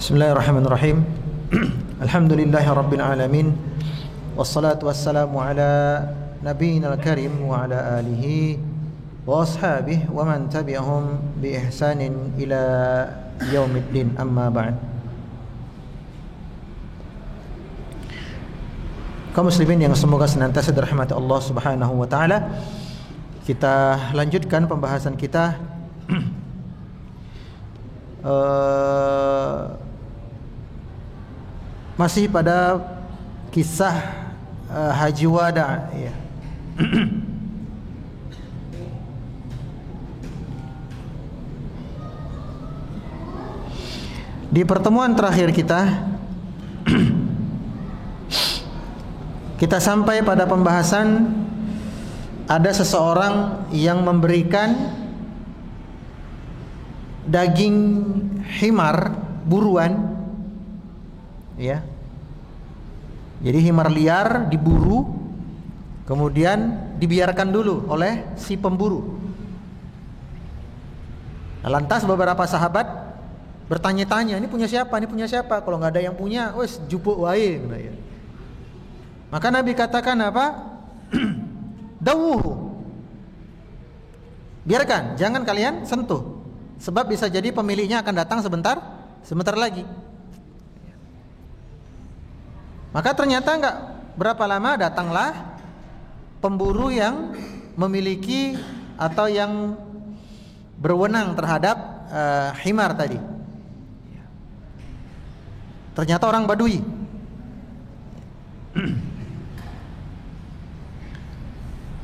Bismillahirrahmanirrahim. Alhamdulillahi rabbil alamin. Wassalatu wassalamu ala nabiyyina al-karim wa ala alihi wa ashabihi wa man tabi'ahum bi ihsanin ila yaumiddin. Amma ba'd. Kaum muslimin yang semoga senantiasa dirahmati Allah Subhanahu wa taala. Kita lanjutkan pembahasan kita masih pada kisah Haji Wada ya. Di pertemuan terakhir kita sampai pada pembahasan ada seseorang yang memberikan daging himar buruan ya. Jadi himar liar diburu, kemudian dibiarkan dulu oleh si pemburu. Lantas beberapa sahabat bertanya-tanya, ini punya siapa? Ini punya siapa? Kalau nggak ada yang punya, wes jupuk wae. Maka Nabi katakan apa? Dawuhu. Biarkan, jangan kalian sentuh. Sebab bisa jadi pemiliknya akan datang sebentar lagi. Maka ternyata enggak berapa lama datanglah pemburu yang memiliki atau yang berwenang terhadap himar tadi. Ternyata orang Badui.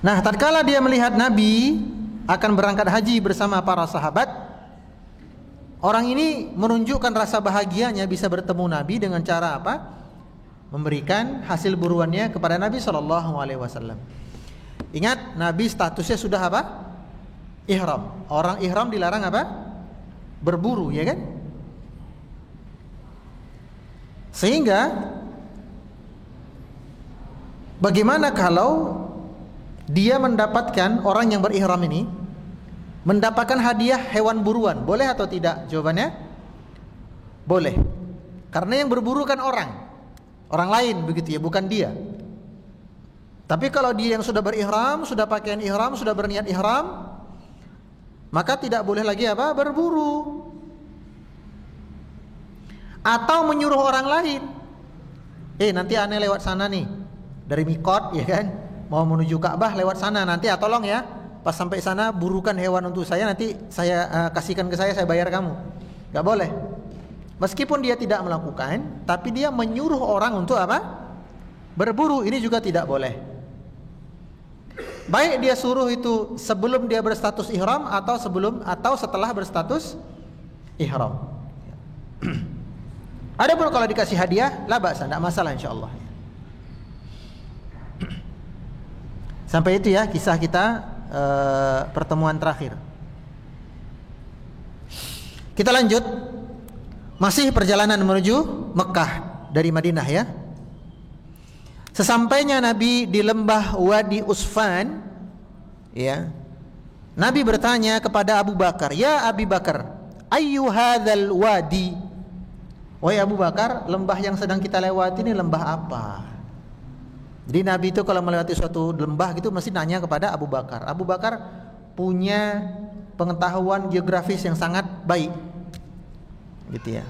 Nah, tatkala dia melihat Nabi akan berangkat haji bersama para sahabat, orang ini menunjukkan rasa bahagianya bisa bertemu Nabi dengan cara apa? Memberikan hasil buruannya kepada Nabi SAW. Ingat, Nabi statusnya sudah apa? Ihram. Orang ihram dilarang apa? Berburu, ya kan? Sehingga bagaimana kalau dia mendapatkan, orang yang berihram ini mendapatkan hadiah hewan buruan, boleh atau tidak? Jawabannya boleh. Karena yang berburu kan orang lain begitu ya, bukan dia. Tapi kalau dia yang sudah berihram, sudah pakaian ihram, sudah berniat ihram, maka tidak boleh lagi apa? Berburu. Atau menyuruh orang lain. Nanti aneh lewat sana nih. Dari Mikot ya kan, mau menuju Ka'bah lewat sana, nanti tolong ya, pas sampai sana burukan hewan untuk saya, nanti saya kasihkan ke saya bayar kamu. Gak boleh. Meskipun dia tidak melakukan, tapi dia menyuruh orang untuk apa? Berburu, ini juga tidak boleh. Baik dia suruh itu sebelum dia berstatus ihram atau setelah berstatus ihram. Adapun kalau dikasih hadiah, la ba'sa, tidak masalah insyaallah. Sampai itu ya kisah kita pertemuan terakhir. Kita lanjut. Masih perjalanan menuju Mekah dari Madinah ya. Sesampainya Nabi di lembah Wadi Usfan ya, Nabi bertanya kepada Abu Bakar, "Ya Abu Bakar, ayyu hadzal wadi?" Wahai Abu Bakar, lembah yang sedang kita lewati ini lembah apa? Jadi Nabi itu kalau melewati suatu lembah gitu mesti nanya kepada Abu Bakar. Abu Bakar punya pengetahuan geografis yang sangat baik. Gitu ya.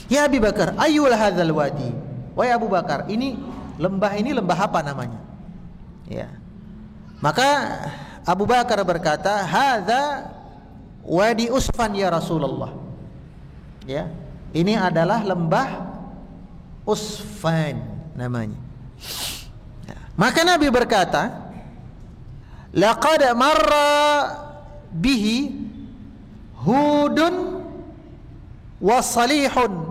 Ya Abu Bakar, ayyul hadzal wadi? Wahai Abu Bakar, lembah ini lembah apa namanya? Ya. Maka Abu Bakar berkata, "Hadza Wadi Usfan ya Rasulullah." Ya. Ini adalah lembah Usfan namanya. Maka Nabi berkata, "Laqad marra bihi Hudun wa Salihun."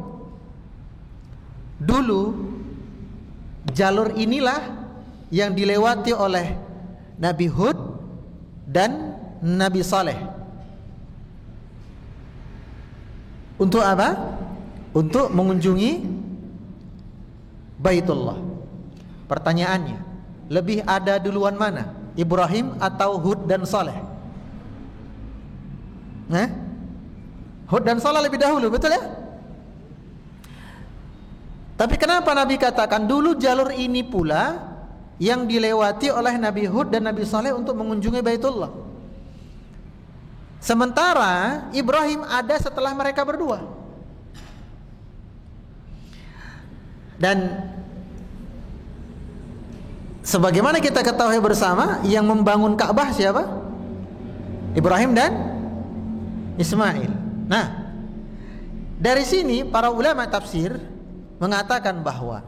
Dulu jalur inilah yang dilewati oleh Nabi Hud dan Nabi Saleh. Untuk apa? Untuk mengunjungi Baitullah. Pertanyaannya, lebih ada duluan mana? Ibrahim atau Hud dan Saleh? Hud dan Saleh lebih dahulu, betul ya? Tapi kenapa Nabi katakan dulu jalur ini pula yang dilewati oleh Nabi Hud dan Nabi Saleh untuk mengunjungi Baitullah. Sementara Ibrahim ada setelah mereka berdua. Dan sebagaimana kita ketahui bersama, yang membangun Ka'bah siapa? Ibrahim dan Ismail. Nah, dari sini para ulama tafsir mengatakan bahwa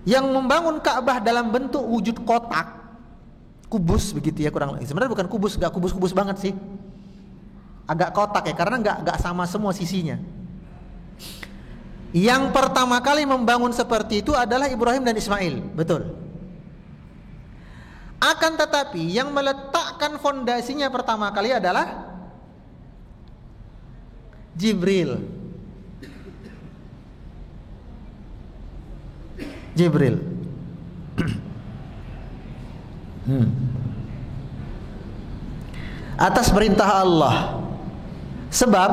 yang membangun Ka'bah dalam bentuk wujud kotak, kubus begitu ya kurang lebih. Sebenarnya bukan kubus, gak kubus-kubus banget sih. Agak kotak ya, karena gak sama semua sisinya. Yang pertama kali membangun seperti itu adalah Ibrahim dan Ismail, betul. Akan tetapi yang meletakkan fondasinya pertama kali adalah Jibril. Atas perintah Allah. Sebab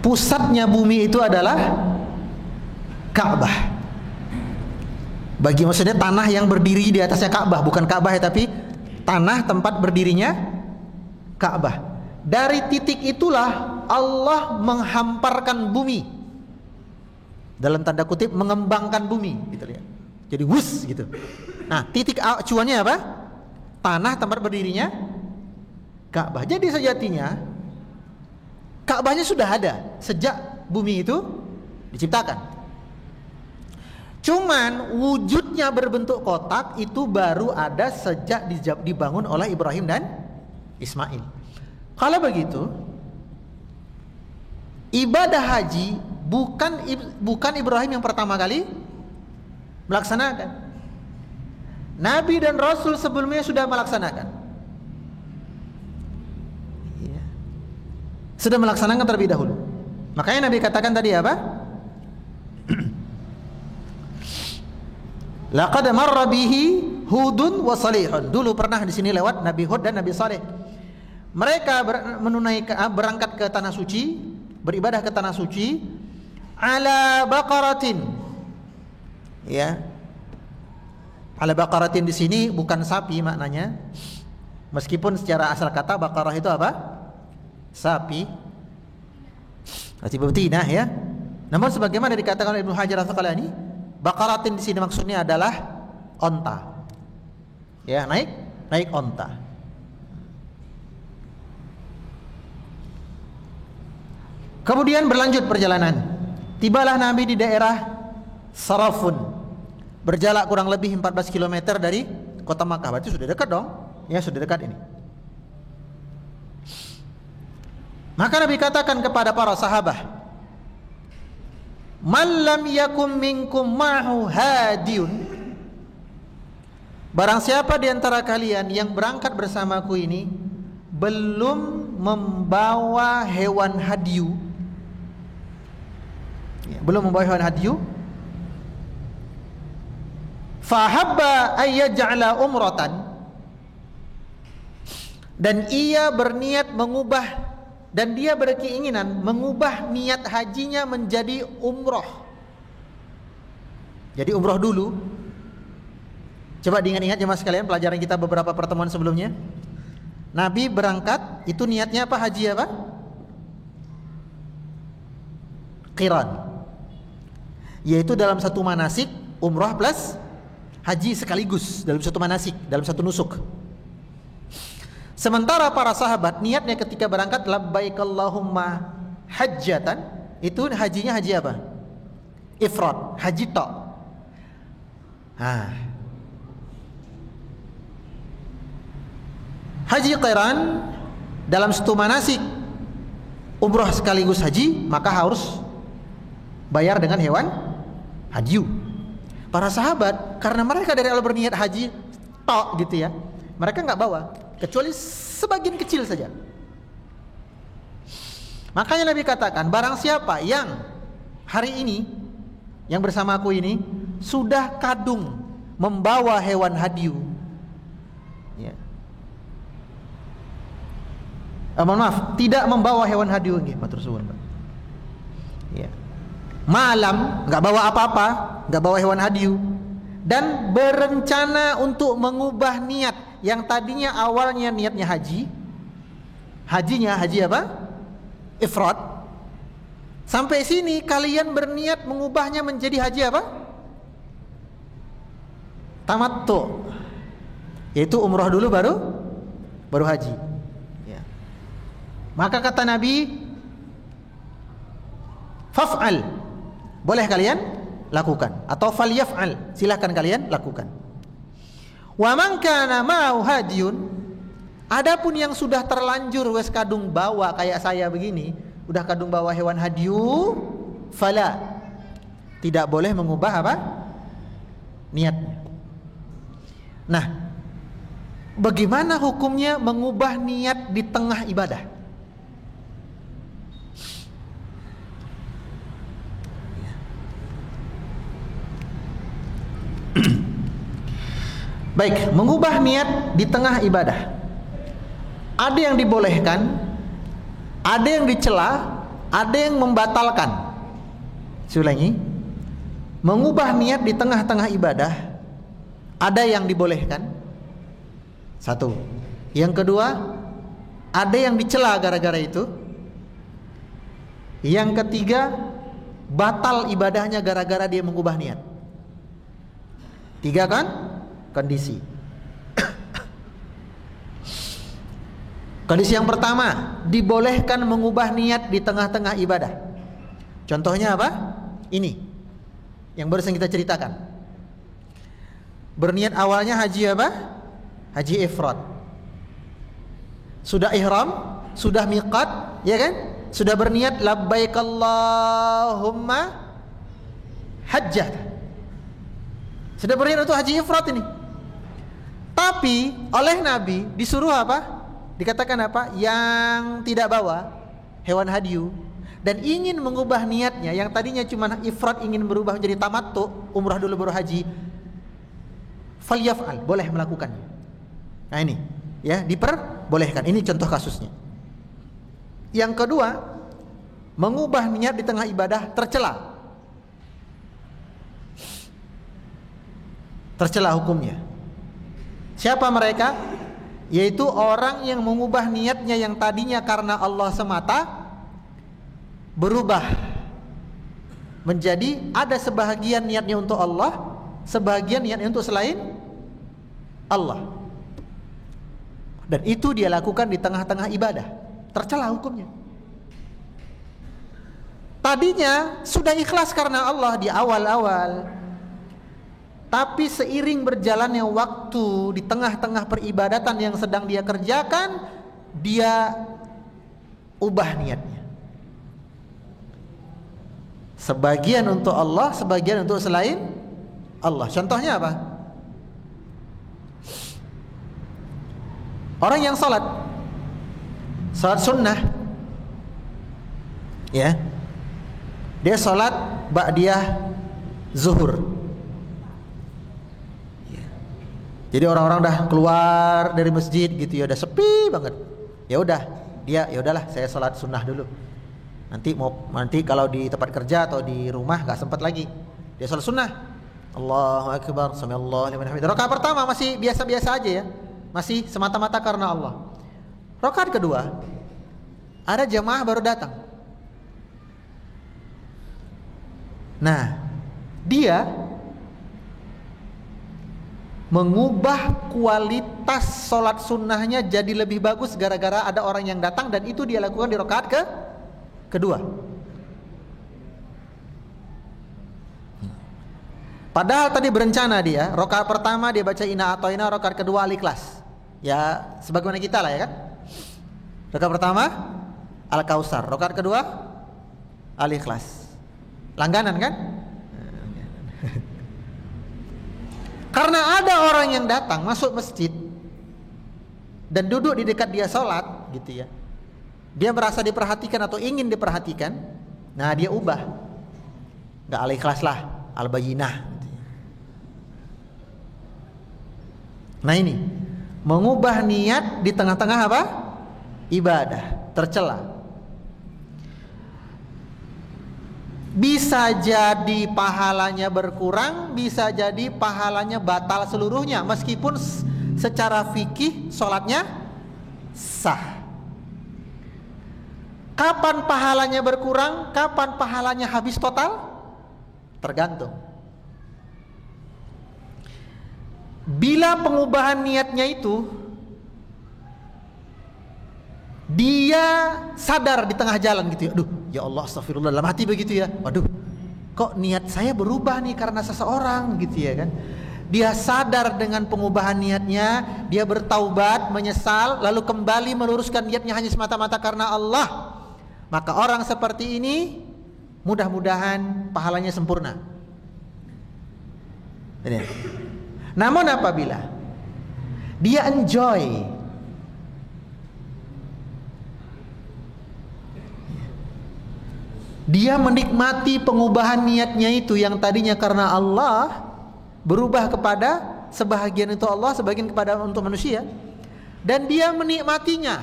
pusatnya bumi itu adalah Ka'bah. Maksudnya tanah yang berdiri di atasnya Ka'bah, bukan Ka'bah ya, tapi tanah tempat berdirinya Ka'bah. Dari titik itulah Allah menghamparkan bumi, dalam tanda kutip mengembangkan bumi gitu ya. Jadi wus gitu. Nah, titik acuannya apa? Tanah tempat berdirinya Ka'bah. Jadi sejatinya Ka'bahnya sudah ada sejak bumi itu diciptakan. Cuman wujudnya berbentuk kotak itu baru ada sejak dibangun oleh Ibrahim dan Ismail. Kalau begitu, ibadah haji bukan Ibrahim yang pertama kali melaksanakan. Nabi dan Rasul sebelumnya sudah melaksanakan. Sudah melaksanakan terlebih dahulu. Makanya Nabi katakan tadi apa? Laqad marra bihi Hudun wa Salihun. Dulu pernah di sini lewat Nabi Hud dan Nabi Saleh. Mereka berangkat ke tanah suci, beribadah ke tanah suci ala baqaratin. Ya. Ala baqaratin di sini bukan sapi maknanya. Meskipun secara asal kata baqarah itu apa? Sapi. Berarti betina ya. Namun sebagaimana dikatakan oleh Ibnu Hajar Al-Asqalani, baqaratin di sini maksudnya adalah onta. Ya, naik onta. Kemudian berlanjut perjalanan. Tibalah Nabi di daerah Sarafun. Berjarak kurang lebih 14 km dari kota Makkah. Berarti sudah dekat dong. Ya, sudah dekat ini. Maka Nabi katakan kepada para sahabat, "Man lam yakum minkum ma'hu hadiyun." Barang siapa di antara kalian yang berangkat bersamaku ini belum membawa hewan hadiyu, belum membawa hewan hadiyu, fahabba ayyaj'ala umratan, dan ia berniat mengubah, dan dia berkeinginan mengubah niat hajinya menjadi umroh. Jadi umroh dulu. Coba diingat-ingat jemaah sekalian pelajaran kita beberapa pertemuan sebelumnya. Nabi berangkat itu niatnya apa? Haji apa? Qiran. Yaitu dalam satu manasik umroh plus haji sekaligus dalam satu manasik, dalam satu nusuk. Sementara para sahabat niatnya ketika berangkat labbaik Allahumma hajjatan, itu hajinya haji apa? Ifrad, haji tok. Haji qiran dalam satu manasik umroh sekaligus haji, maka harus bayar dengan hewan hadiyu. Para sahabat karena mereka dari awal berniat haji tok gitu ya, mereka nggak bawa kecuali sebagian kecil saja. Makanya Nabi katakan, barang siapa yang hari ini yang bersama aku ini sudah kadung membawa hewan hadiyu, ya. Mohon maaf, tidak membawa hewan hadiyu nggih, matur suwun, Pak. Ya. Malam, nggak bawa apa-apa, nggak bawa hewan hadiu, dan berencana untuk mengubah niat yang tadinya awalnya niatnya haji. Hajinya haji apa? Ifrad. Sampai sini kalian berniat mengubahnya menjadi haji apa? Tamattu. Yaitu umrah dulu baru haji. Ya. Maka kata Nabi, faf'al, boleh kalian lakukan, atau falyaf'al, silahkan kalian lakukan. Wa man kana ma'ahu hadiyun, adapun yang sudah terlanjur wes kadung bawa kayak saya begini, udah kadung bawa hewan hadiu, fala, tidak boleh mengubah apa? Niatnya. Nah, bagaimana hukumnya mengubah niat di tengah ibadah? Baik, mengubah niat di tengah ibadah. Ada yang dibolehkan, ada yang dicela, ada yang membatalkan. Ulangi. Mengubah niat di tengah-tengah ibadah, ada yang dibolehkan. Satu. Yang kedua, ada yang dicela gara-gara itu. Yang ketiga, batal ibadahnya gara-gara dia mengubah niat. Tiga kan? Kondisi. Kondisi yang pertama, dibolehkan mengubah niat di tengah-tengah ibadah. Contohnya apa? Ini yang barusan kita ceritakan. Berniat awalnya haji apa? Haji ifrad. Sudah ihram, sudah miqat, ya kan? Sudah berniat labbaik Allahumma hajjah. Sudah berniat untuk haji ifrad ini. Tapi oleh Nabi disuruh apa? Dikatakan apa? Yang tidak bawa hewan hadiu dan ingin mengubah niatnya, yang tadinya cuma ifrad ingin berubah menjadi tamattu, umrah dulu baru haji, falyaf'al, boleh melakukannya. Nah ini, ya, diperbolehkan. Ini contoh kasusnya. Yang kedua, mengubah niat di tengah ibadah tercela. Tercela hukumnya. Siapa mereka? Yaitu orang yang mengubah niatnya yang tadinya karena Allah semata, berubah menjadi ada sebahagian niatnya untuk Allah, sebahagian niatnya untuk selain Allah. Dan itu dia lakukan di tengah-tengah ibadah. Tercela hukumnya. Tadinya sudah ikhlas karena Allah di awal-awal, tapi seiring berjalannya waktu di tengah-tengah peribadatan yang sedang dia kerjakan, dia ubah niatnya. Sebagian untuk Allah, sebagian untuk selain Allah. Contohnya apa? Orang yang salat sunnah, ya, dia salat ba'diyah zuhur. Jadi orang-orang dah keluar dari masjid gitu ya, udah sepi banget. Ya udah, dia ya udahlah saya salat sunnah dulu. Nanti kalau di tempat kerja atau di rumah enggak sempat lagi. Dia salat sunnah. Allahu akbar, samiallahu liman hamidah. Rakaat pertama masih biasa-biasa aja ya. Masih semata-mata karena Allah. Rakaat kedua ada jamaah baru datang. Nah, dia mengubah kualitas sholat sunnahnya jadi lebih bagus gara-gara ada orang yang datang, dan itu dia lakukan di rakaat kedua. Padahal tadi berencana dia rakaat pertama dia baca inna atoina, rakaat kedua al-ikhlas. Ya sebagaimana kita lah ya kan. Rakaat pertama al-kausar, rakaat kedua al-ikhlas. Langganan kan? Karena ada orang yang datang masuk masjid dan duduk di dekat dia sholat gitu ya, dia merasa diperhatikan atau ingin diperhatikan. Nah dia ubah, nggak al-ikhlas lah, al-bayyinah gitu ya. Nah ini mengubah niat di tengah-tengah apa? Ibadah, tercela. Bisa jadi pahalanya berkurang, bisa jadi pahalanya batal seluruhnya, meskipun secara fikih sholatnya sah. Kapan pahalanya berkurang, kapan pahalanya habis total? Tergantung. Bila pengubahan niatnya itu dia sadar di tengah jalan gitu ya, aduh ya Allah astagfirullah, dalam hati begitu ya, waduh kok niat saya berubah nih karena seseorang gitu ya kan. Dia sadar dengan pengubahan niatnya, dia bertaubat, menyesal, lalu kembali meluruskan niatnya hanya semata-mata karena Allah. Maka orang seperti ini mudah-mudahan pahalanya sempurna. Namun apabila dia enjoy, dia menikmati pengubahan niatnya itu yang tadinya karena Allah berubah kepada sebahagian itu Allah, sebagian kepada untuk manusia, dan dia menikmatinya,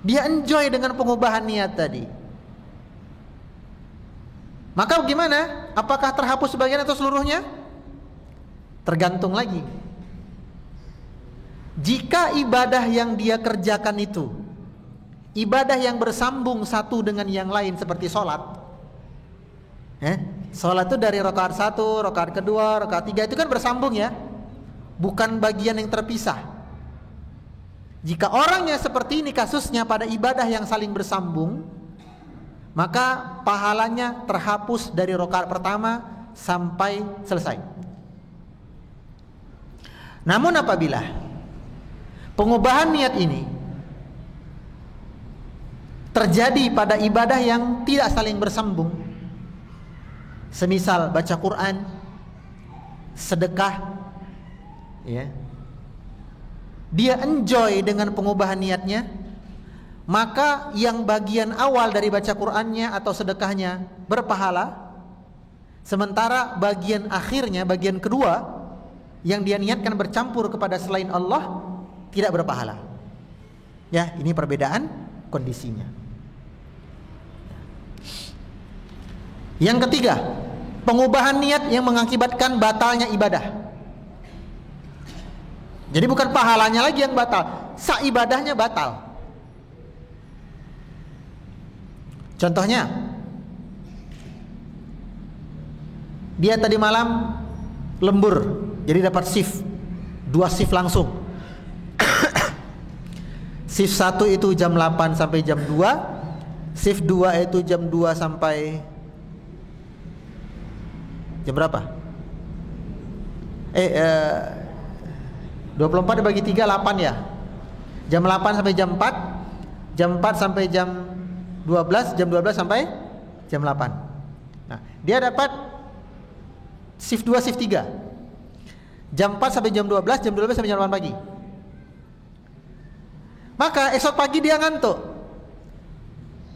dia enjoy dengan pengubahan niat tadi. Maka bagaimana? Apakah terhapus sebagian atau seluruhnya? Tergantung lagi. Jika ibadah yang dia kerjakan itu ibadah yang bersambung satu dengan yang lain seperti sholat, sholat itu dari rakaat 1, rakaat kedua, rakaat 3 itu kan bersambung ya, bukan bagian yang terpisah. Jika orangnya seperti ini kasusnya pada ibadah yang saling bersambung, maka pahalanya terhapus dari rakaat pertama sampai selesai. Namun apabila pengubahan niat ini terjadi pada ibadah yang tidak saling bersambung, semisal baca Quran, sedekah, ya, dia enjoy dengan pengubahan niatnya, maka yang bagian awal dari baca Qurannya atau sedekahnya berpahala, sementara bagian akhirnya, bagian kedua yang dia niatkan bercampur kepada selain Allah tidak berpahala. Ya, ini perbedaan kondisinya. Yang ketiga, pengubahan niat yang mengakibatkan batalnya ibadah. Jadi bukan pahalanya lagi yang batal, sah ibadahnya batal. Contohnya, dia tadi malam lembur, jadi dapat shift, 2 shift langsung. Shift 1 itu jam 8 sampai jam 2, shift 2 itu jam 2 sampai jam berapa? 24 dibagi 3, 8 ya. Jam 8 sampai jam 4, jam 4 sampai jam 12, jam 12 sampai jam 8. Nah, dia dapat shift 2, shift 3. Jam 4 sampai jam 12, jam 12 sampai jam 8 pagi. Maka esok pagi dia ngantuk.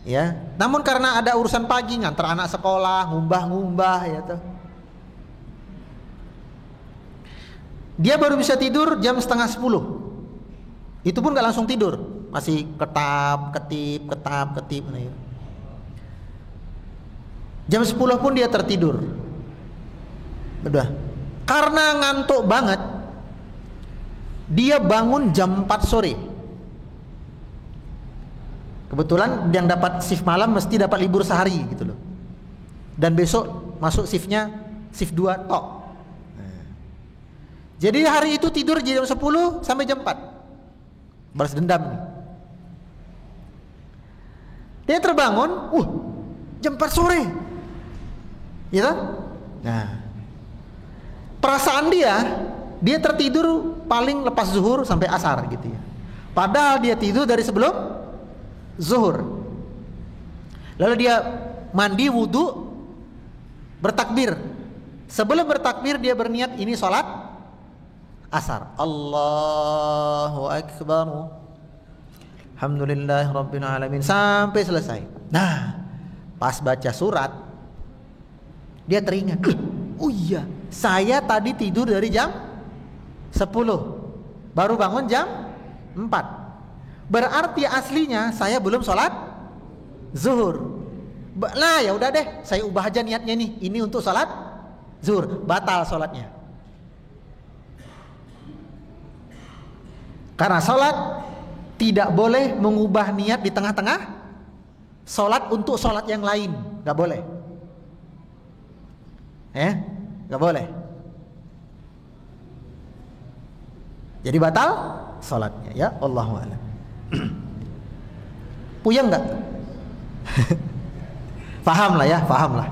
Ya, namun karena ada urusan pagi, ngantar anak sekolah, ngumbah-ngumbah ya tuh. Dia baru bisa tidur jam setengah 10. Itu pun gak langsung tidur, masih ketip. Jam 10 pun dia tertidur. Udah. Karena ngantuk banget, dia bangun jam 4 sore. Kebetulan yang dapat shift malam mesti dapat libur sehari gitu loh. Dan besok masuk shiftnya shift 2 tok. Jadi hari itu tidur jam 10 sampai jam 4. Balas dendam nih. Dia terbangun, jam 4 sore. Ya kan? Nah, perasaan dia tertidur paling lepas zuhur sampai asar gitu ya. Padahal dia tidur dari sebelum zuhur. Lalu dia mandi, wudu, bertakbir. Sebelum bertakbir dia berniat ini sholat asar. Allahu akbar, alhamdulillah rabbil alamin, sampai selesai. Nah, pas baca surat dia teringat, oh iya, saya tadi tidur dari jam 10, baru bangun jam 4. Berarti aslinya saya belum sholat zuhur. Nah ya udah deh, saya ubah aja niatnya nih. Ini untuk salat zuhur, batal salatnya. Karena salat tidak boleh mengubah niat di tengah-tengah salat untuk salat yang lain, nggak boleh. Nggak boleh. Jadi batal salatnya, ya. Allahu a'lam. Puyeng nggak? Paham lah ya, paham lah.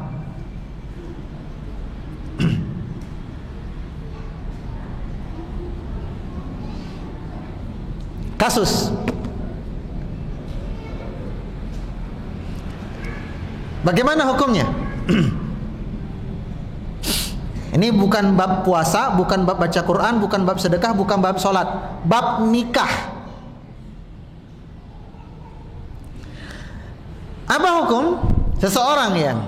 Kasus bagaimana hukumnya? Ini bukan bab puasa, bukan bab baca Quran, bukan bab sedekah, bukan bab sholat, bab nikah. Apa hukum seseorang yang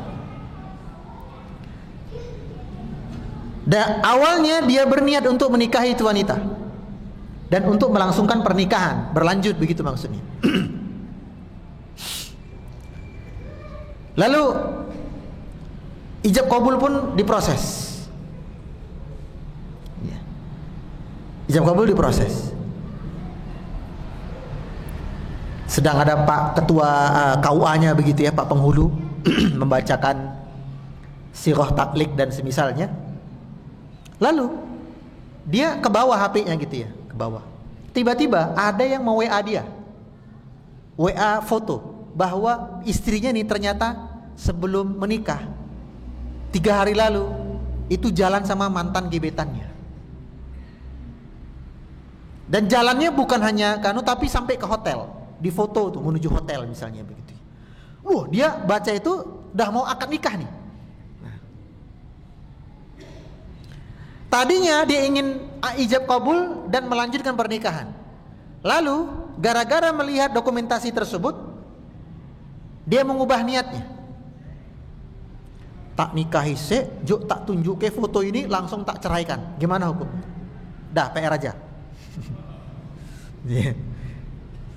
awalnya dia berniat untuk menikahi itu wanita dan untuk melangsungkan pernikahan berlanjut, begitu maksudnya. Lalu ijab kabul pun diproses. Ijab kabul diproses. Sedang ada Pak Ketua KUA-nya begitu ya, Pak Penghulu membacakan sirah taklik dan semisalnya. Lalu dia ke bawah HP-nya gitu ya, ke bawah. Tiba-tiba ada yang mau WA dia, WA foto bahwa istrinya nih ternyata sebelum menikah 3 hari lalu itu jalan sama mantan gebetannya. Dan jalannya bukan hanya tapi sampai ke hotel, di foto tuh menuju hotel misalnya begitu. Dia baca itu udah mau akad nikah nih. Tadinya dia ingin ijab kabul dan melanjutkan pernikahan. Lalu gara-gara melihat dokumentasi tersebut, dia mengubah niatnya. Tak nikahi juk tak tunjuk ke foto ini, langsung tak ceraikan. Gimana hukum? Dah PR aja.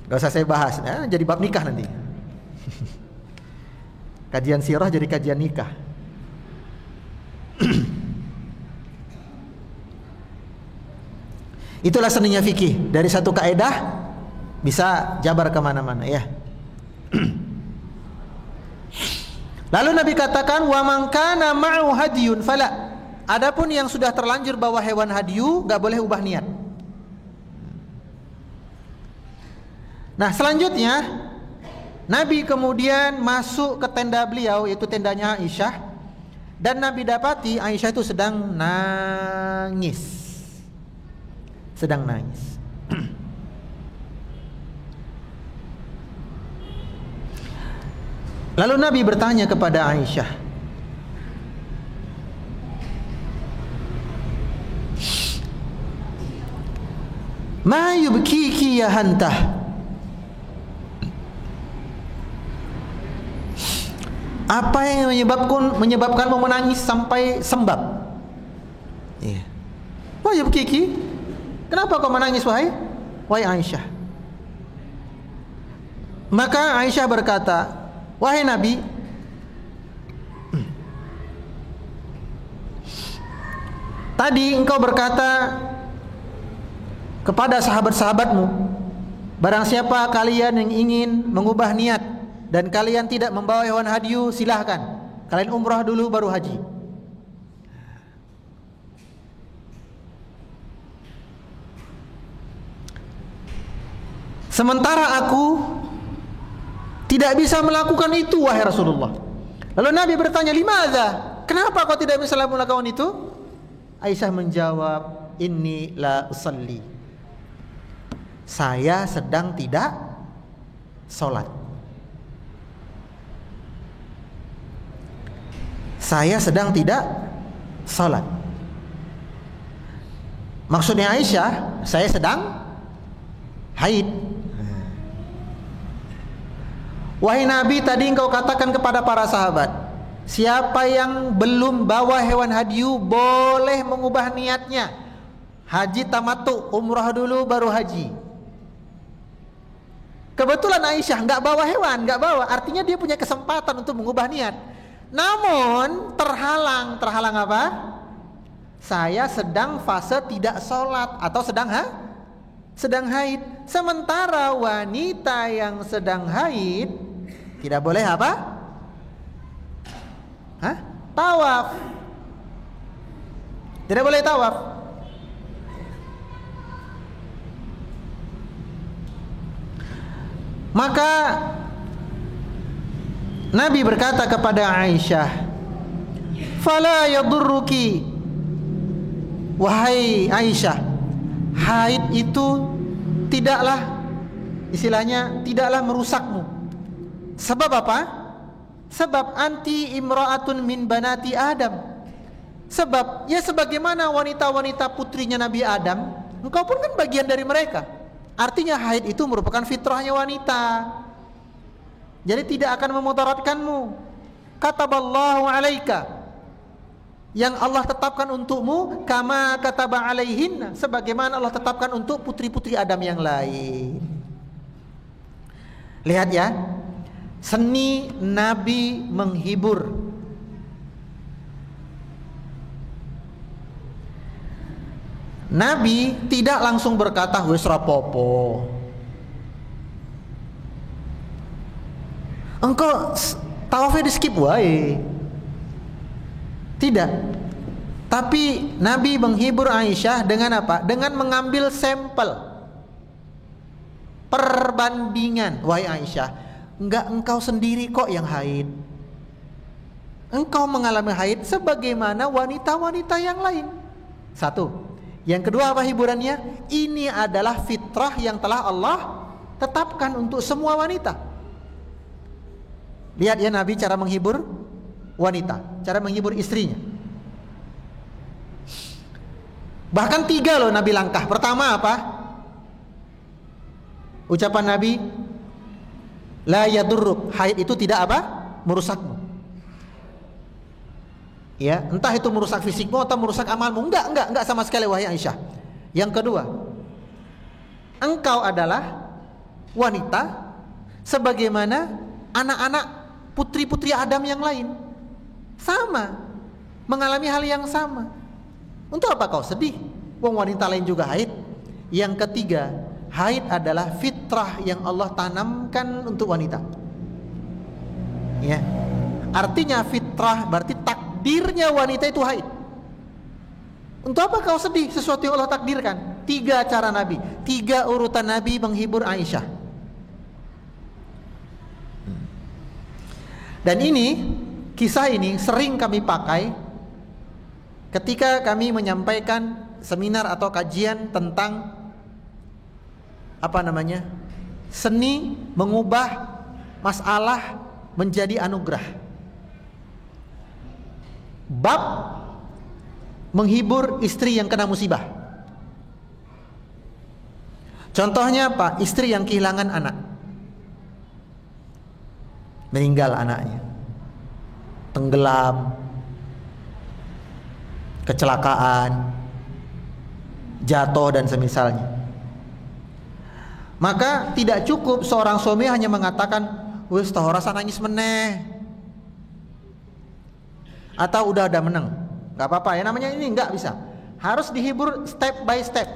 Gak usah saya bahas, jadi bab nikah nanti. Kajian sirah jadi kajian nikah. Itulah seninya fikih. Dari satu kaidah bisa jabar kemana-mana ya. Lalu Nabi katakan, wa man kana ma'u hadiyun fala. Adapun yang sudah terlanjur bawa hewan hadiyu, gak boleh ubah niat. Nah selanjutnya Nabi kemudian masuk ke tenda beliau, yaitu tendanya Aisyah. Dan Nabi dapati Aisyah itu sedang nangis. Sedang nangis. Lalu Nabi bertanya kepada Aisyah, ma yubkiki ya hantah? Apa yang menyebabkanmu menangis sampai sembab? Iya. Ma yubkiki? Kenapa kau menangis wahai Aisyah? Maka Aisyah berkata, wahai Nabi, tadi engkau berkata kepada sahabat-sahabatmu, barang siapa kalian yang ingin mengubah niat dan kalian tidak membawa hewan hadiyu, silahkan kalian umrah dulu baru haji. Sementara aku tidak bisa melakukan itu wahai Rasulullah. Lalu Nabi bertanya, limadza? Kenapa kau tidak bisa melakukan itu? Aisyah menjawab, inni la usalli. Saya sedang tidak sholat. Saya sedang tidak sholat. Maksudnya Aisyah, saya sedang haid. Wahai Nabi, tadi engkau katakan kepada para sahabat, siapa yang belum bawa hewan hadiyu boleh mengubah niatnya. Haji tamattu, umrah dulu baru haji. Kebetulan Aisyah nggak bawa hewan, nggak bawa, artinya dia punya kesempatan untuk mengubah niat. Namun terhalang apa? Saya sedang fase tidak sholat atau sedang haid. Sementara wanita yang sedang haid tidak boleh apa? Tawaf. Tidak boleh tawaf. Maka Nabi berkata kepada Aisyah, "Fala yadurruki, wahai Aisyah, haid itu tidaklah, istilahnya tidaklah merusakmu. Sebab apa? Sebab anti imra'atun min banati Adam. Sebab ya sebagaimana wanita-wanita putrinya Nabi Adam, engkau pun kan bagian dari mereka. Artinya haid itu merupakan fitrahnya wanita. Jadi tidak akan memudaratkanmu. Kataballahu alaika, yang Allah tetapkan untukmu, kama kataba alaihinna, sebagaimana Allah tetapkan untuk putri-putri Adam yang lain." Lihat ya, seni Nabi menghibur. Nabi tidak langsung berkata wis rapopo, engkau tawafnya di skip wae. Tidak. Tapi Nabi menghibur Aisyah dengan apa? Dengan mengambil sampel perbandingan. Wahai Aisyah, enggak engkau sendiri kok yang haid. Engkau mengalami haid sebagaimana wanita-wanita yang lain. Satu. Yang kedua apa hiburannya? Ini adalah fitrah yang telah Allah tetapkan untuk semua wanita. Lihat ya Nabi cara menghibur wanita, cara menghibur istrinya. Bahkan 3 loh Nabi langkah. Pertama apa? Ucapan Nabi, la yadurruk, haid itu tidak apa? Merusakmu. Ya, entah itu merusak fisikmu atau merusak amalmu. Enggak sama sekali wahai Aisyah. Yang kedua, engkau adalah wanita sebagaimana anak-anak putri-putri Adam yang lain. Sama, mengalami hal yang sama. Untuk apa kau sedih? Wong wanita lain juga haid. Yang ketiga, haid adalah fitrah yang Allah tanamkan untuk wanita. Ya. Artinya fitrah berarti takdirnya wanita itu haid. Untuk apa kau sedih sesuatu yang Allah takdirkan? 3 cara Nabi, 3 urutan Nabi menghibur Aisyah. Dan kisah ini sering kami pakai ketika kami menyampaikan seminar atau kajian tentang seni mengubah masalah menjadi anugerah. Bab menghibur istri yang kena musibah. Contohnya apa? Istri yang kehilangan anak, meninggal anaknya, tenggelam, kecelakaan, jatuh dan semisalnya. Maka tidak cukup seorang suami hanya mengatakan, "Wis toh rasa nangis meneh." Atau udah menang, nggak apa-apa ya, namanya ini nggak bisa. Harus dihibur step by step.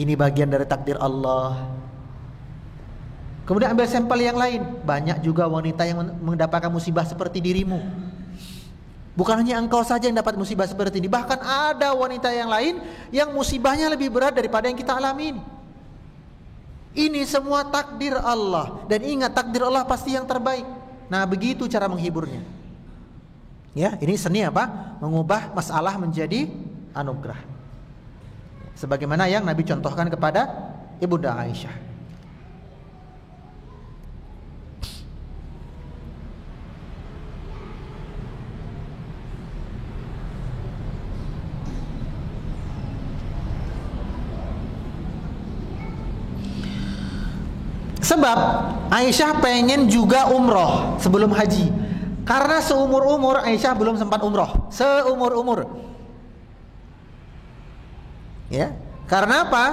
Ini bagian dari takdir Allah. Kemudian ambil sampel yang lain. Banyak juga wanita yang mendapatkan musibah seperti dirimu. Bukan hanya engkau saja yang dapat musibah seperti ini. Bahkan ada wanita yang lain yang musibahnya lebih berat daripada yang kita alami ini. Ini semua takdir Allah. Dan ingat, takdir Allah pasti yang terbaik. Nah, begitu cara menghiburnya. Ya, ini seni apa? Mengubah masalah menjadi anugerah. Sebagaimana yang Nabi contohkan kepada Ibunda Aisyah. Sebab Aisyah pengen juga umroh sebelum haji. Karena seumur-umur Aisyah belum sempat umroh. Seumur-umur. Ya, karena apa?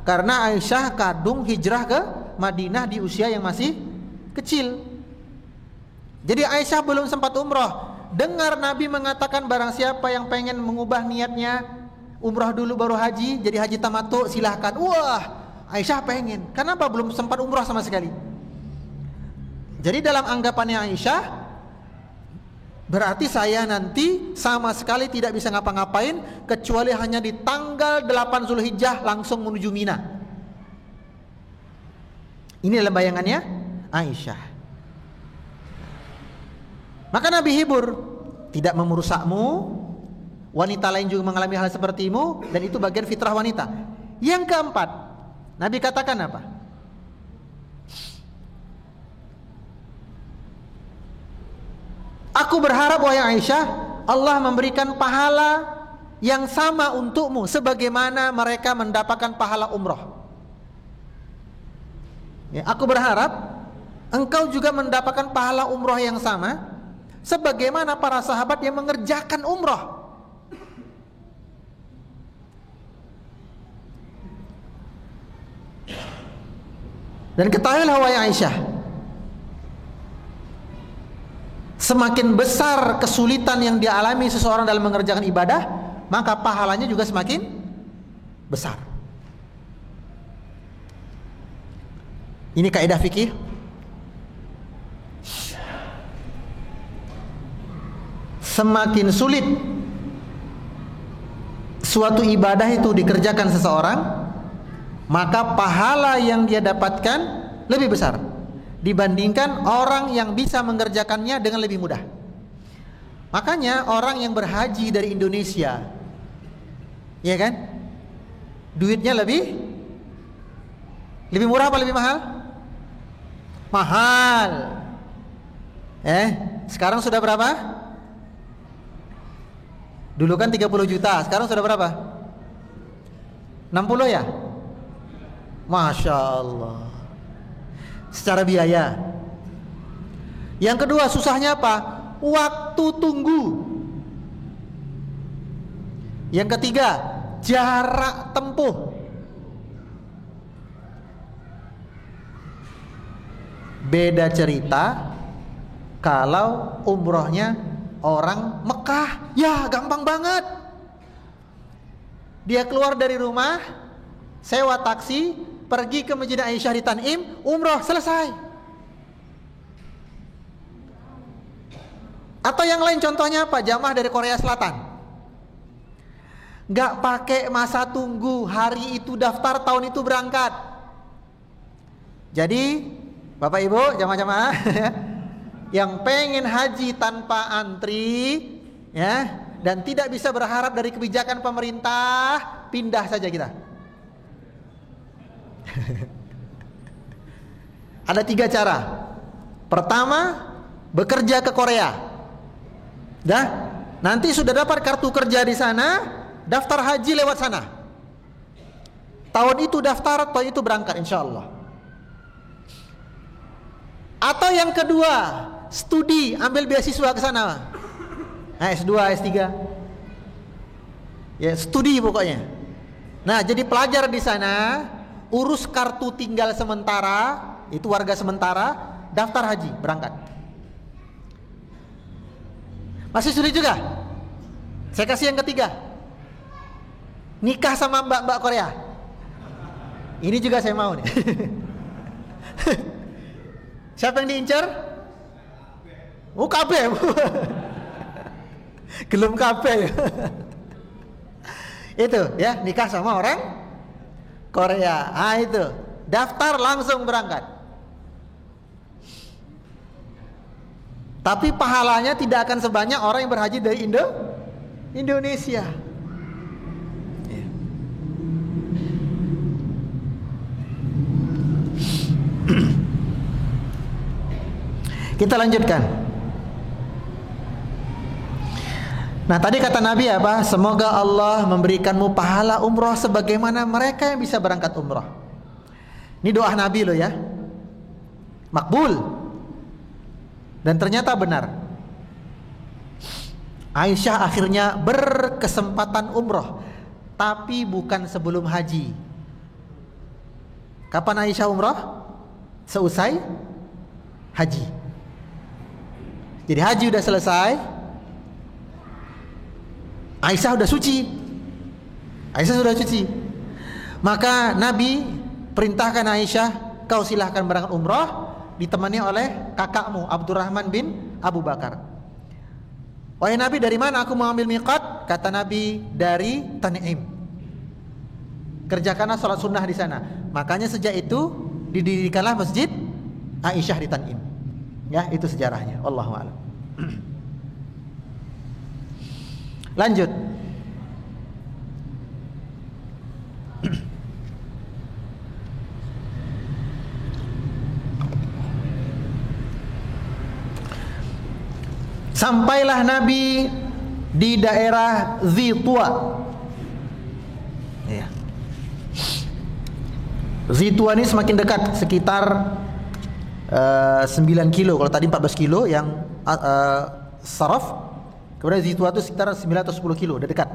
karena Aisyah kadung hijrah ke Madinah di usia yang masih kecil. Jadi Aisyah belum sempat umroh. Dengar Nabi mengatakan barang siapa yang pengen mengubah niatnya, umroh dulu baru haji, jadi haji tamattu, silahkan. Wah, Aisyah pengen. Kenapa belum sempat umroh sama sekali? Jadi dalam anggapannya Aisyah, berarti saya nanti sama sekali tidak bisa ngapa-ngapain kecuali hanya di tanggal 8 Zulhijjah langsung menuju Mina. Ini adalah bayangannya Aisyah. Maka Nabi hibur, tidak memerusakmu, wanita lain juga mengalami hal sepertimu, dan itu bagian fitrah wanita. Yang keempat, Nabi katakan apa? Aku berharap wahai Aisyah, Allah memberikan pahala yang sama untukmu sebagaimana mereka mendapatkan pahala umroh. Ya, aku berharap engkau juga mendapatkan pahala umroh yang sama sebagaimana para sahabat yang mengerjakan umroh. Dan ketahuilah wahai Aisyah, semakin besar kesulitan yang dialami seseorang dalam mengerjakan ibadah, maka pahalanya juga semakin besar. Ini kaidah fikih. Semakin sulit suatu ibadah itu dikerjakan seseorang, maka pahala yang dia dapatkan lebih besar dibandingkan orang yang bisa mengerjakannya dengan lebih mudah. Makanya orang yang berhaji dari Indonesia, ya kan, duitnya lebih murah apa lebih mahal? Mahal. Sekarang sudah berapa? Dulu kan 30 juta, sekarang sudah berapa? 60 ya? Masya Allah. Secara biaya. Yang kedua susahnya apa? Waktu tunggu. Yang ketiga jarak tempuh. Beda cerita kalau umrohnya orang Mekah, ya gampang banget. Dia keluar dari rumah, sewa taksi, pergi ke Masjid Aisyah di Tanim, umroh, selesai. Atau yang lain contohnya apa? Jamaah dari Korea Selatan, gak pakai masa tunggu, hari itu daftar, tahun itu berangkat. Jadi Bapak Ibu jamaah-jamaah yang pengen haji tanpa antri, ya, dan tidak bisa berharap dari kebijakan pemerintah, pindah saja kita. Ada 3 cara. Pertama, bekerja ke Korea. Nanti sudah dapat kartu kerja di sana, daftar haji lewat sana. Tahun itu daftar, tahun itu berangkat insya Allah. Atau yang kedua, studi, ambil beasiswa ke sana. S2, S3. Ya, studi pokoknya. Nah, jadi pelajar di sana, urus kartu tinggal sementara, itu warga sementara, daftar haji, berangkat. Masih sulit juga? Saya kasih yang ketiga. Nikah sama mbak-mbak Korea. Ini juga saya mau nih. Siapa yang diincar? KB. Gelum KB. Itu ya, nikah sama orang Korea. Itu daftar langsung berangkat. Tapi pahalanya tidak akan sebanyak orang yang berhaji dari Indonesia. Kita lanjutkan. Nah, tadi kata Nabi apa? Semoga Allah memberikanmu pahala umroh sebagaimana mereka yang bisa berangkat umroh. Ini doa Nabi loh ya, makbul. Dan ternyata benar. Aisyah akhirnya berkesempatan umroh, tapi bukan sebelum haji. Kapan Aisyah umrah? Seusai haji. Jadi haji udah selesai, Aisyah udah suci. Aisyah sudah suci. Maka Nabi perintahkan Aisyah, kau silahkan berangkat umrah, ditemani oleh kakakmu Abdurrahman bin Abu Bakar. Wahai Nabi, dari mana aku mengambil miqat? Kata Nabi, dari Tan'im. Kerjakanlah sholat sunnah di sana. Makanya sejak itu didirikanlah masjid Aisyah di Tan'im. Ya, itu sejarahnya. Wallahu a'lam. Lanjut. Sampailah Nabi di daerah Zitwa. Ya. Zitwa ini semakin dekat, sekitar 9 kilo. Kalau tadi 14 kilo yang Saraf, kemudian Zitwa itu sekitar 9 atau 10 kilo, udah dekat.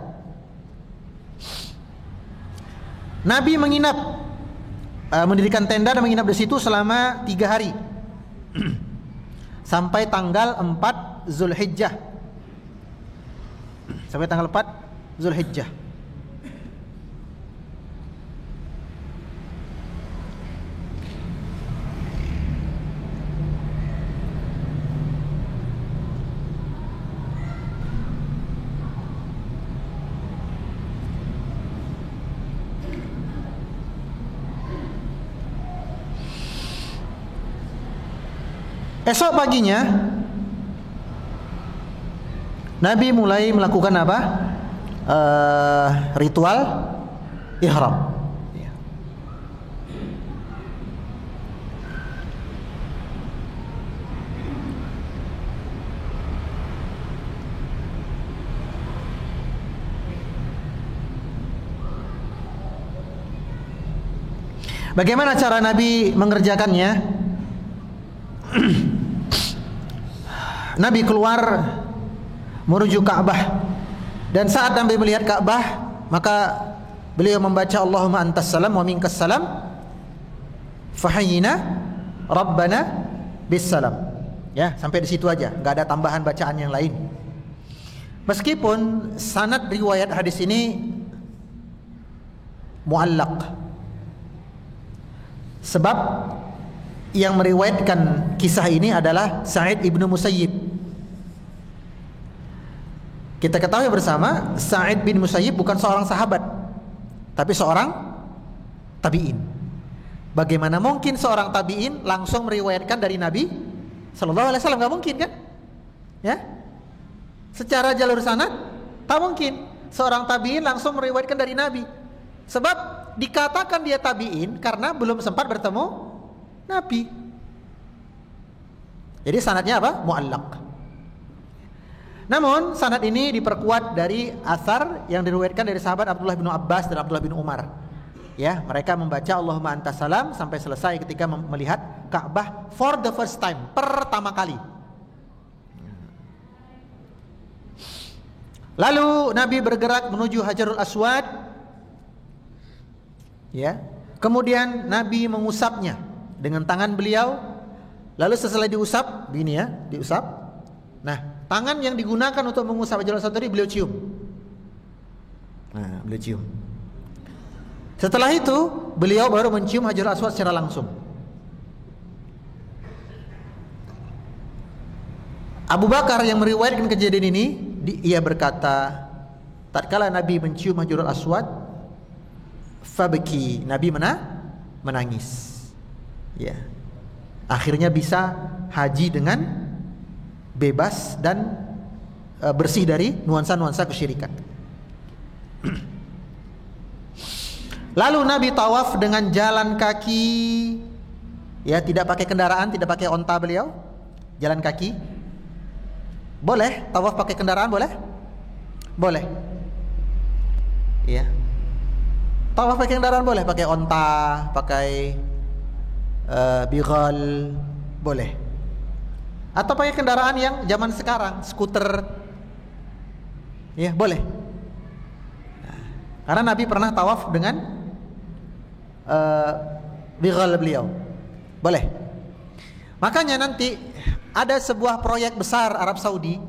Nabi menginap, mendirikan tenda dan menginap di situ selama 3 hari sampai tanggal 4 Zulhijjah. Sampai tanggal 4 Zulhijjah. Esok paginya Nabi mulai melakukan apa? Ritual ihram. Bagaimana cara Nabi mengerjakannya? Nabi keluar menuju Ka'bah, dan saat Nabi melihat Ka'bah, maka beliau membaca Allahumma antas salam wa minkas salam fahayyina rabbana bis salam. Ya, sampai di situ aja, enggak ada tambahan bacaan yang lain. Meskipun sanad riwayat hadis ini muallaq, sebab yang meriwayatkan kisah ini adalah Sa'id ibnu Musayyib. Kita ketahui bersama, Sa'id bin Musayyib bukan seorang sahabat, tapi seorang tabi'in. Bagaimana mungkin seorang tabi'in langsung meriwayatkan dari Nabi Sallallahu Alaihi Wasallam? Gak mungkin kan? Ya, secara jalur sanad tak mungkin seorang tabi'in langsung meriwayatkan dari Nabi. Sebab dikatakan dia tabi'in karena belum sempat bertemu Nabi. Jadi sanadnya apa? Muallaq. Namun sanad ini diperkuat dari asar yang diriwayatkan dari sahabat Abdullah bin Abbas dan Abdullah bin Umar. Ya, mereka membaca Allahumma antas salam sampai selesai ketika melihat Ka'bah for the first time, pertama kali. Lalu Nabi bergerak menuju Hajarul Aswad. Ya. Kemudian Nabi mengusapnya dengan tangan beliau. Lalu setelah diusap, begini ya, diusap. Nah, tangan yang digunakan untuk mengusap Hajarul Aswad tadi beliau cium. Nah, beliau cium. Setelah itu, beliau baru mencium Hajarul Aswad secara langsung. Abu Bakar yang meriwayatkan kejadian ini, ia berkata, tatkala Nabi mencium Hajarul Aswad, fabki, Nabi menangis. Ya. Akhirnya bisa haji dengan bebas dan bersih dari nuansa-nuansa kesyirikan. Lalu Nabi tawaf dengan jalan kaki. Ya, tidak pakai kendaraan, tidak pakai onta beliau. Jalan kaki. Boleh tawaf pakai kendaraan, boleh? Boleh. Ya. Tawaf pakai kendaraan boleh, pakai onta, pakai bighal, boleh. Atau pakai kendaraan yang zaman sekarang, skuter. Ya, boleh. Nah, karena Nabi pernah tawaf dengan Bighal beliau. Boleh. Makanya nanti ada sebuah proyek besar Arab Saudi,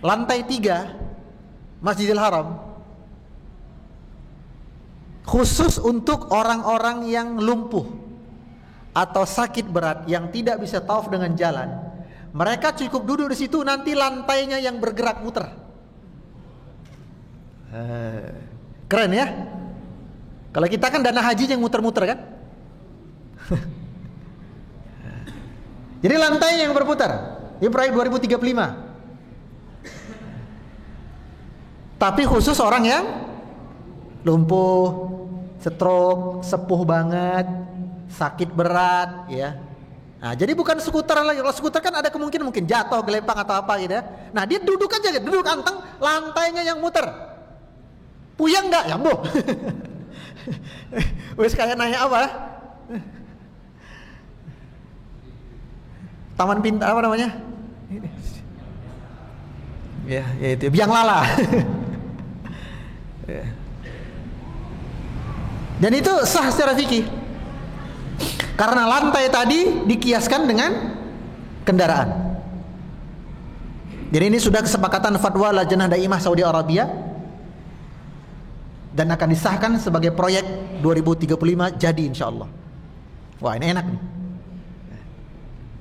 lantai 3 Masjidil Haram, khusus untuk orang-orang yang lumpuh atau sakit berat yang tidak bisa tawaf dengan jalan. Mereka cukup duduk di situ, nanti lantainya yang bergerak muter. Keren ya? Kalau kita kan dana haji yang muter-muter kan? Jadi lantainya yang berputar. Ini proyek 2035. Tapi khusus orang yang lumpuh, stroke, sepuh banget, sakit berat, ya. Nah, jadi bukan skuter lagi. Kalau skuter kan ada kemungkinan mungkin jatuh, gelempang atau apa gitu ya. Nah, dia duduk aja, duduk anteng, lantainya yang muter. Puyeng enggak? Ya, Mbo. Wes kayak nanya apa? Taman pintar apa namanya? Ya itu biang lala. Dan itu sah secara fikih. Karena lantai tadi dikiaskan dengan kendaraan. Jadi ini sudah kesepakatan fatwa Lajnah Daimah Saudi Arabia dan akan disahkan sebagai proyek 2035 jadi insyaallah. Wah, ini enak nih.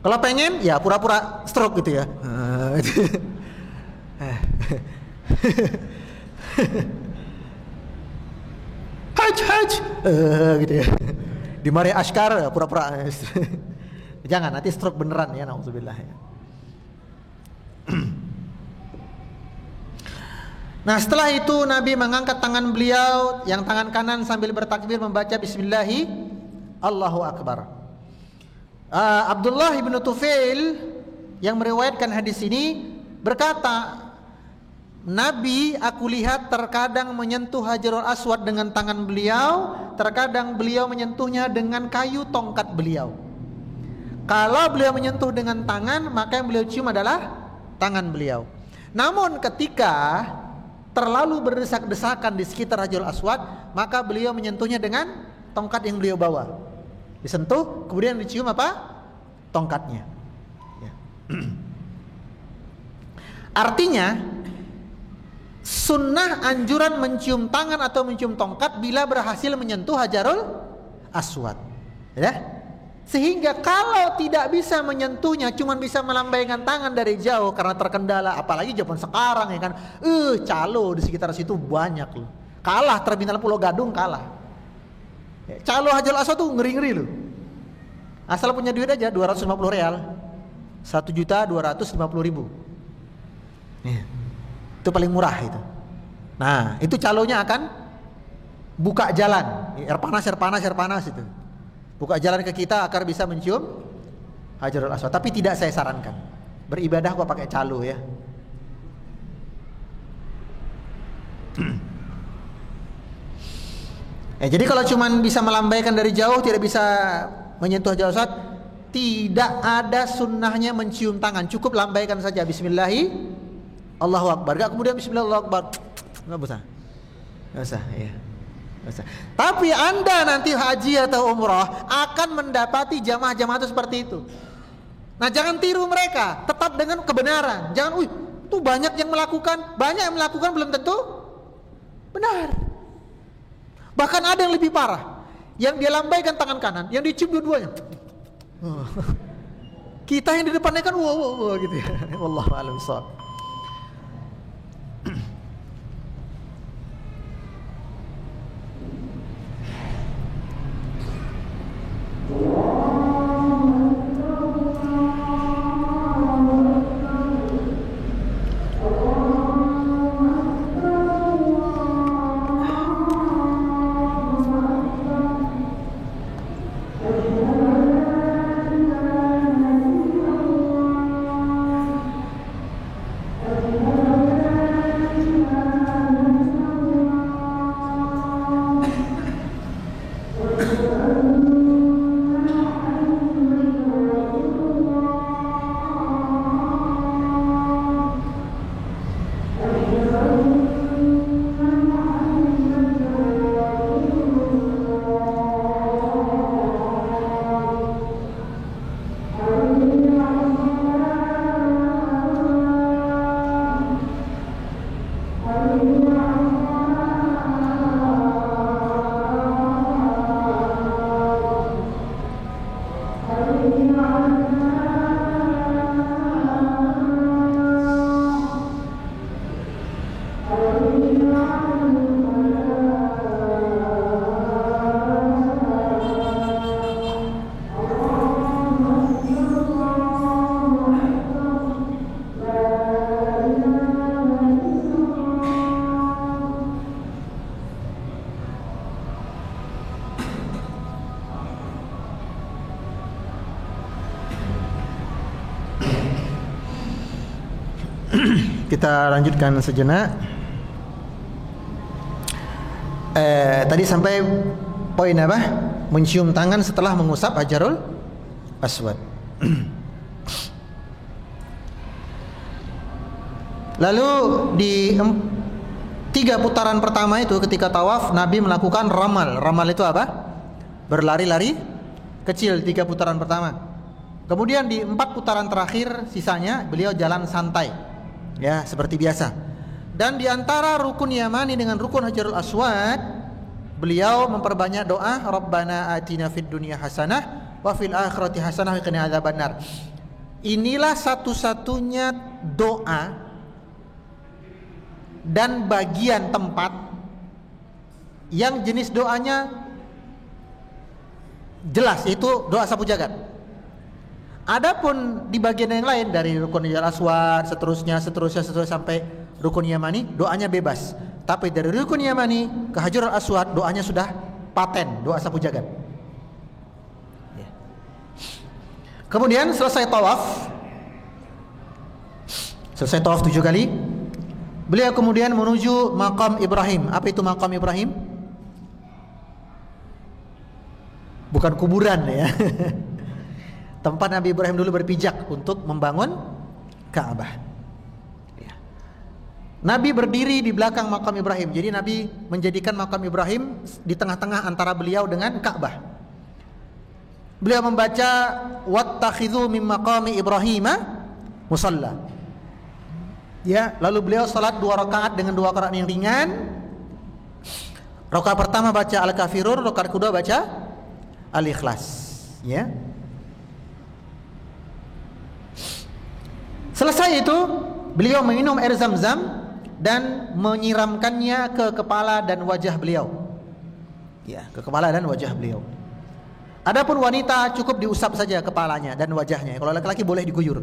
Kalau pengen ya pura-pura stroke gitu ya. Haj gitu ya. Di Mari Ashkar pura-pura. Jangan, nanti stroke beneran ya, naudzubillah ya. Nah, setelah itu Nabi mengangkat tangan beliau yang tangan kanan sambil bertakbir membaca bismillahi Allahu Akbar. Abdullah ibn Tufail yang meriwayatkan hadis ini berkata, Nabi aku lihat terkadang menyentuh Hajarul Aswad dengan tangan beliau, terkadang beliau menyentuhnya dengan kayu tongkat beliau. Kalau beliau menyentuh dengan tangan, maka yang beliau cium adalah tangan beliau. Namun ketika terlalu berdesak-desakan di sekitar Hajarul Aswad, maka beliau menyentuhnya dengan tongkat yang beliau bawa. Disentuh, kemudian dicium apa? Tongkatnya. Ya. Artinya sunnah anjuran mencium tangan atau mencium tongkat bila berhasil menyentuh Hajarul Aswad, ya. Sehingga kalau tidak bisa menyentuhnya, cuma bisa melambaikan tangan dari jauh karena terkendala, apalagi zaman sekarang ya kan, calo di sekitar situ banyak loh. Kalah terminal Pulau Gadung kalah. Calo Hajarul Aswad tuh ngeri-ngeri loh. Asal punya duit aja 250 real, 1.250.000. Nih. Itu paling murah itu. Nah, itu calonya akan buka jalan, air panas itu. Buka jalan ke kita agar bisa mencium Hajarul Aswad. Tapi tidak saya sarankan. Beribadah kok pakai calo ya. Jadi kalau cuman bisa melambaikan dari jauh, tidak bisa menyentuh Hajarul Aswad, tidak ada sunnahnya mencium tangan. Cukup lambaikan saja bismillahi Allahu Akbar. Gak kemudian bismillah Allahu Akbar. Gak usah. Ya. Tapi Anda nanti haji atau umrah akan mendapati jamaah-jamaah itu seperti itu. Nah, jangan tiru mereka, tetap dengan kebenaran. Jangan, tuh banyak yang melakukan belum tentu benar. Bahkan ada yang lebih parah, yang dia lambaikan tangan kanan, yang dicium dua-duanya. Kita yang di depannya kan wow gitu ya. Wallahu a'lam bishawab. Kita lanjutkan sejenak. Tadi sampai poin apa? Mencium tangan setelah mengusap Hajarul Aswad. Lalu di 3 putaran pertama itu ketika tawaf Nabi melakukan ramal. Ramal itu apa? Berlari-lari kecil 3 putaran pertama. Kemudian di 4 putaran terakhir sisanya beliau jalan santai. Ya, seperti biasa. Dan di antara rukun Yamani dengan rukun Hajarul Aswad, beliau memperbanyak doa, Rabbana atina fid dunya hasanah wa fil akhirati hasanah wa qina adzabannar. Inilah satu-satunya doa dan bagian tempat yang jenis doanya jelas, itu doa sapu jagat. Adapun di bagian yang lain dari rukun Hajarul Aswad seterusnya sampai rukun Yamani doanya bebas. Tapi dari rukun Yamani ke Hajarul Aswad doanya sudah paten, doa sapu jagat. Ya. Kemudian selesai tawaf 7 kali, beliau kemudian menuju makam Ibrahim. Apa itu makam Ibrahim? Bukan kuburan ya. Tempat Nabi Ibrahim dulu berpijak untuk membangun Ka'bah. Ya. Nabi berdiri di belakang makam Ibrahim. Jadi Nabi menjadikan makam Ibrahim di tengah-tengah antara beliau dengan Ka'bah. Beliau membaca wattakhidhu min maqami Ibrahima musalla. Ya, lalu beliau salat 2 rakaat dengan 2 rakaat yang ringan. Rakaat pertama baca Al-Kafirun, rakaat kedua baca Al-Ikhlas. Ya. Selesai itu, beliau meminum air Zam-Zam dan menyiramkannya ke kepala dan wajah beliau. Ya, ke kepala dan wajah beliau. Adapun wanita cukup diusap saja kepalanya dan wajahnya. Kalau laki-laki boleh diguyur.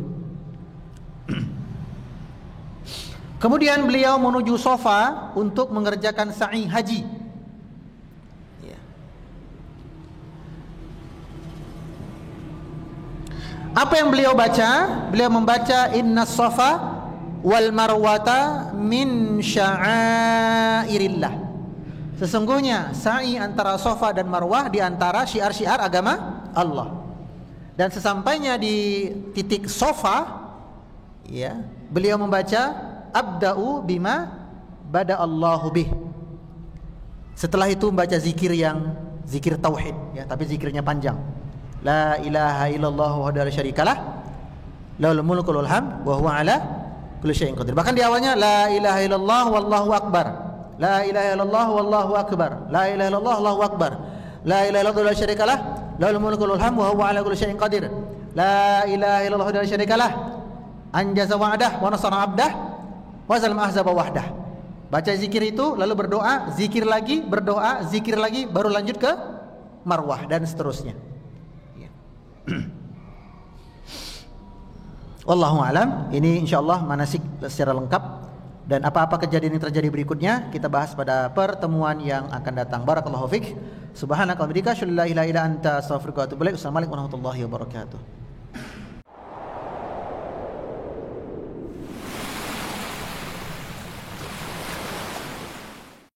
Kemudian beliau menuju sofa untuk mengerjakan sa'i haji. Ya. Apa yang beliau baca? Beliau membaca innas safa wal marwata min sya'airillah. Sesungguhnya sa'i antara Safa dan Marwah di antara syiar-syiar agama Allah. Dan sesampainya di titik Safa, ya, beliau membaca abda'u bima bada Allahu bih. Setelah itu membaca zikir tauhid, ya, tapi zikirnya panjang. La ilaha illallah wahdahu la syarikalah lahul mulku wa lahul hamd wa huwa ala kulli syai'in qadir. Bahkan di awalnya la ilaha illallah wallahu akbar. La ilaha illallah wallahu akbar. La ilaha illallah Allahu akbar. La ilaha illallah la syarikalah lahul mulku wa lahul hamd wa huwa ala kulli syai'in qadir. La ilaha illallah la syarikalah anjaza wa'dah wa nasara 'abdah wa zalama ahzaba wahdah. Baca zikir itu lalu berdoa, zikir lagi, berdoa, zikir lagi, baru lanjut ke Marwah dan seterusnya. Ya. Wallahu alam. Ini insyaallah manasik secara lengkap. Dan apa-apa kejadian yang terjadi berikutnya kita bahas pada pertemuan yang akan datang. Barakallahu fiik. Subhanaka wa bihamdika asyhadu an la ilaha illa anta astaghfiruka wa atubu ilaik. Assalamualaikum warahmatullahi wabarakatuh.